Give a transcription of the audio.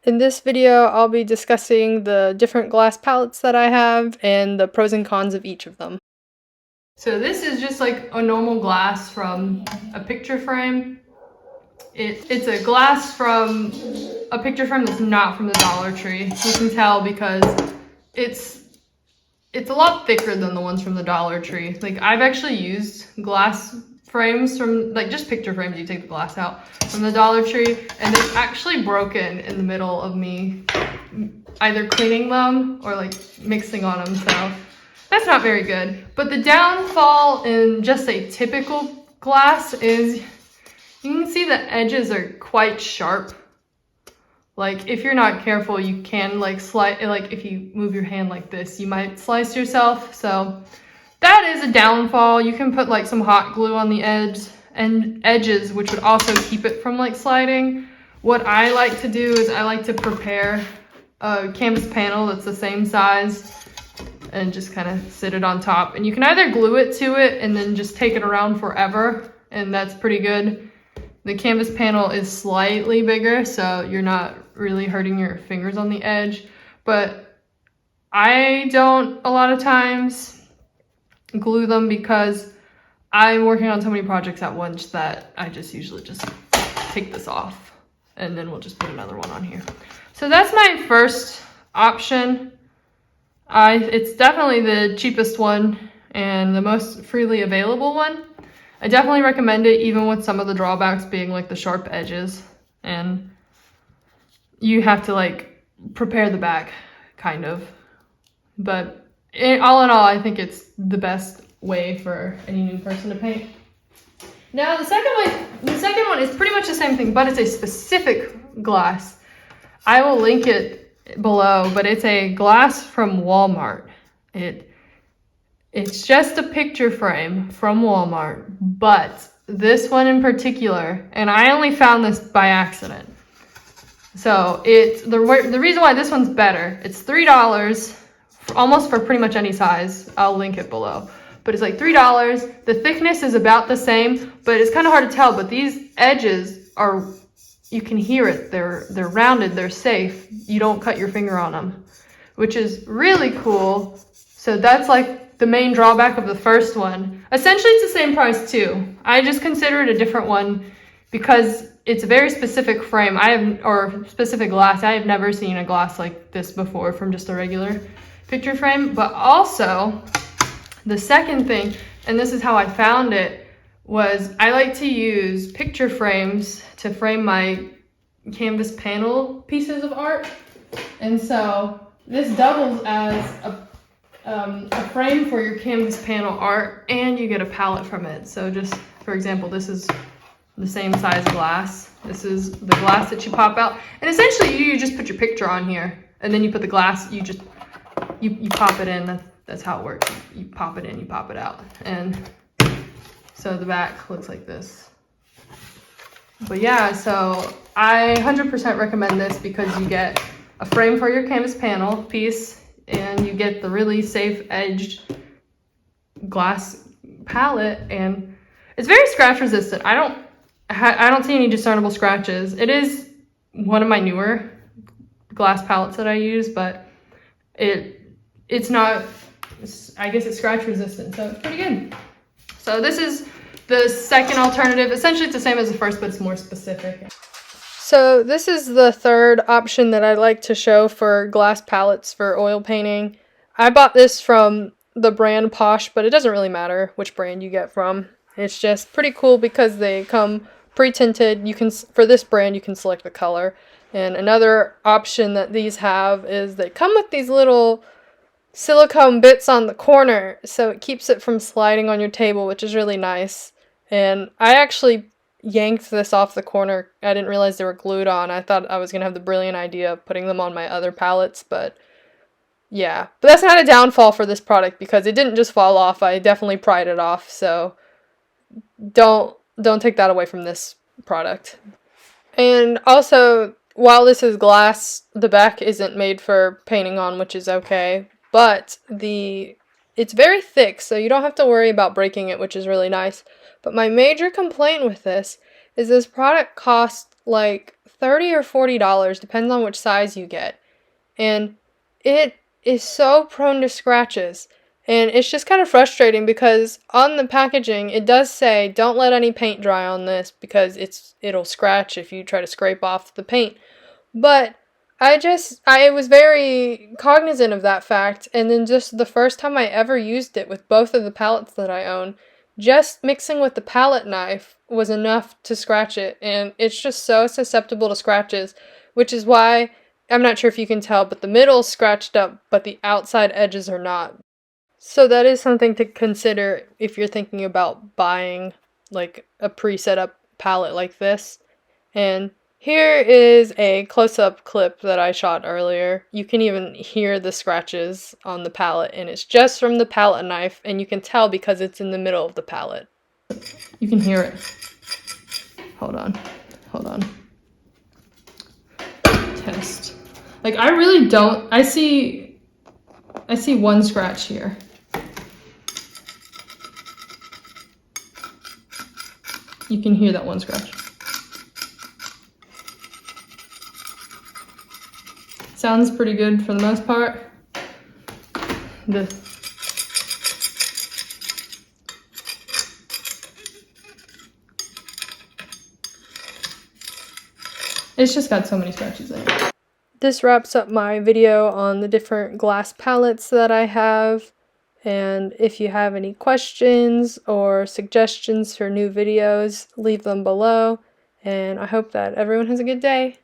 In this video, I'll be discussing the different glass palettes that I have and the pros and cons of each of them. So this is just like a normal glass from a picture frame. It's a glass from a picture frame that's not from the Dollar Tree. You can tell because it's a lot thicker than the ones from the Dollar Tree. Like, I've actually used glass frames from, like, just picture frames, you take the glass out, from the Dollar Tree, and they've actually broken in the middle of me either cleaning them or like mixing on them, so that's not very good. But the downfall in just a typical glass is you can see the edges are quite sharp. Like, if you're not careful, you can like slice, like if you move your hand like this, you might slice yourself. So that is a downfall. You can put like some hot glue on the edges, which would also keep it from like sliding. What I like to do is I like to prepare a canvas panel that's the same size and just kind of sit it on top. And you can either glue it to it and then just take it around forever, and that's pretty good. The canvas panel is slightly bigger, so you're not really hurting your fingers on the edge, but I don't a lot of times glue them because I'm working on so many projects at once that I just usually just take this off and then we'll just put another one on here. So that's my first option. It's definitely the cheapest one and the most freely available one. I definitely recommend it, even with some of the drawbacks being like the sharp edges, and you have to like prepare the back kind of. But all in all, I think it's the best way for any new person to paint. Now the second one is pretty much the same thing, but it's a specific glass. I will link it below, but it's a glass from Walmart. It's just a picture frame from Walmart, but this one in particular, and I only found this by accident. So the reason why this one's better, it's $3, almost for pretty much any size. I'll link it below. But it's like $3. The thickness is about the same, but it's kind of hard to tell. But these edges are, you can hear it. They're rounded, they're safe. You don't cut your finger on them, which is really cool. So that's like the main drawback of the first one. Essentially, it's the same price too. I just consider it a different one because it's a very specific frame. Or specific glass. I have never seen a glass like this before from just a regular picture frame. But also, the second thing, and this is how I found it, was I like to use picture frames to frame my canvas panel pieces of art. And so this doubles as a frame for your canvas panel art, and you get a palette from it. So just for example, this is the same size glass. This is the glass that you pop out, and essentially you just put your picture on here, and then you put the glass, you pop it in. That's how it works. You pop it in, you pop it out, and so the back looks like this. But yeah, so I 100% recommend this because you get a frame for your canvas panel piece, and you get the really safe edged glass palette, and it's very scratch resistant. I don't see any discernible scratches. It is one of my newer glass palettes that I use, but it's not, I guess it's scratch resistant, so it's pretty good. So this is the second alternative. Essentially it's the same as the first, but it's more specific. So this is the third option that I like to show for glass palettes for oil painting. I bought this from the brand POSH, but it doesn't really matter which brand you get from. It's just pretty cool because they come pre-tinted. For this brand, you can select the color. And another option that these have is they come with these little silicone bits on the corner, so it keeps it from sliding on your table, which is really nice. And I actually yanked this off the corner. I didn't realize they were glued on. I thought I was going to have the brilliant idea of putting them on my other palettes, but yeah. But that's not a downfall for this product because it didn't just fall off. I definitely pried it off, so don't take that away from this product. And also, while this is glass, the back isn't made for painting on, which is okay, but it's very thick, so you don't have to worry about breaking it, which is really nice. But my major complaint with this is this product costs like $30 or $40, depends on which size you get. And it is so prone to scratches. And it's just kind of frustrating because on the packaging, it does say, don't let any paint dry on this because it'll scratch if you try to scrape off the paint. But I was very cognizant of that fact, and then just the first time I ever used it with both of the palettes that I own, just mixing with the palette knife was enough to scratch it, and it's just so susceptible to scratches, which is why, I'm not sure if you can tell, but the middle's scratched up, but the outside edges are not. So that is something to consider if you're thinking about buying like a pre-set up palette like this. And here is a close-up clip that I shot earlier. You can even hear the scratches on the palette, and it's just from the palette knife, and you can tell because it's in the middle of the palette. You can hear it. Hold on. Test. Like, I really don't, I see one scratch here. You can hear that one scratch. Sounds pretty good for the most part. It's just got so many scratches in it. This wraps up my video on the different glass palettes that I have. And if you have any questions or suggestions for new videos, leave them below. And I hope that everyone has a good day.